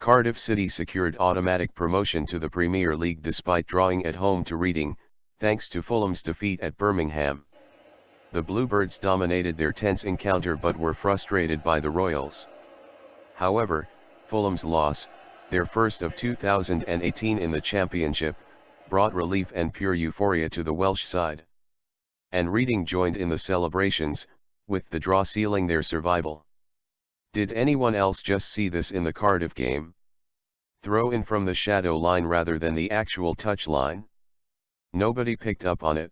Cardiff City secured automatic promotion to the Premier League despite drawing at home to Reading, thanks to Fulham's defeat at Birmingham. The Bluebirds dominated their tense encounter but were frustrated by the Royals. However, Fulham's loss, their first of 2018 in the Championship, brought relief and pure euphoria to the Welsh side. And Reading joined in the celebrations, with the draw sealing their survival. Did anyone else just see this in the Cardiff game? Throw in from the shadow line rather than the actual touch line? Nobody picked up on it.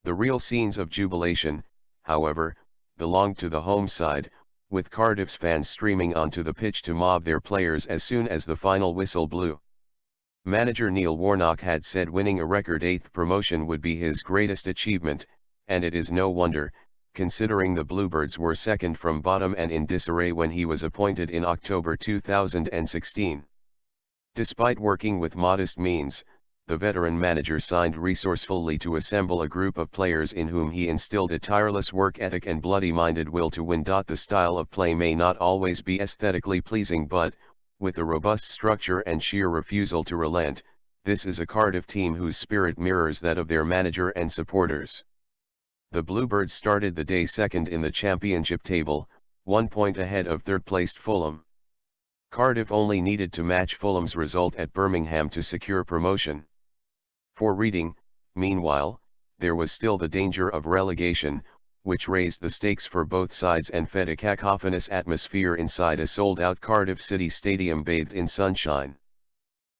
The real scenes of jubilation, however, belonged to the home side, with Cardiff's fans streaming onto the pitch to mob their players as soon as the final whistle blew. Manager Neil Warnock had said winning a record 8th promotion would be his greatest achievement, and it is no wonder, considering the Bluebirds were second from bottom and in disarray when he was appointed in October 2016. Despite working with modest means, the veteran manager signed resourcefully to assemble a group of players in whom he instilled a tireless work ethic and bloody-minded will to win. The style of play may not always be aesthetically pleasing, but, with a robust structure and sheer refusal to relent, this is a Cardiff team whose spirit mirrors that of their manager and supporters. The Bluebirds started the day second in the Championship table, 1 point ahead of third-placed Fulham. Cardiff only needed to match Fulham's result at Birmingham to secure promotion. For Reading, meanwhile, there was still the danger of relegation, which raised the stakes for both sides and fed a cacophonous atmosphere inside a sold-out Cardiff City stadium bathed in sunshine.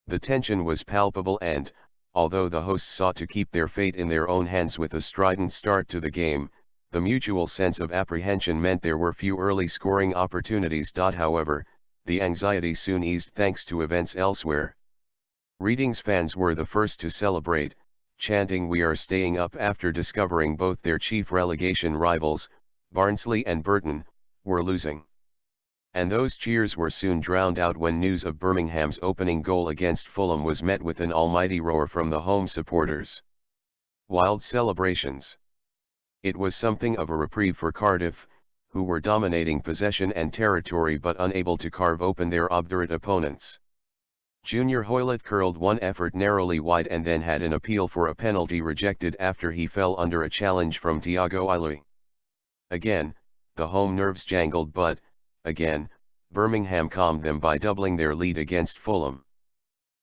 The tension was palpable and, although the hosts sought to keep their fate in their own hands with a strident start to the game, the mutual sense of apprehension meant there were few early scoring opportunities. However, the anxiety soon eased thanks to events elsewhere. Reading's fans were the first to celebrate, chanting "We are staying up" after discovering both their chief relegation rivals, Barnsley and Burton, were losing. And those cheers were soon drowned out when news of Birmingham's opening goal against Fulham was met with an almighty roar from the home supporters. Wild celebrations. It was something of a reprieve for Cardiff, who were dominating possession and territory but unable to carve open their obdurate opponents. Junior Hoylett curled one effort narrowly wide and then had an appeal for a penalty rejected after he fell under a challenge from Thiago Ilui. Again, the home nerves jangled but, again, Birmingham calmed them by doubling their lead against Fulham.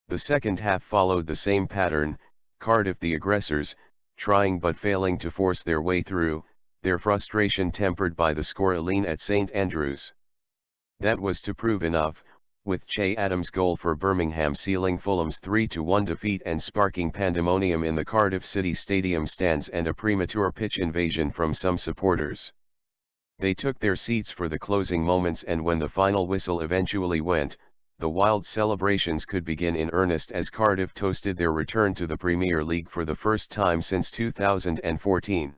The second half followed the same pattern, Cardiff the aggressors, trying but failing to force their way through, their frustration tempered by the scoreline at St Andrews. That was to prove enough, with Che Adams' goal for Birmingham sealing Fulham's 3-1 defeat and sparking pandemonium in the Cardiff City Stadium stands and a premature pitch invasion from some supporters. They took their seats for the closing moments, and when the final whistle eventually went, the wild celebrations could begin in earnest as Cardiff toasted their return to the Premier League for the first time since 2014.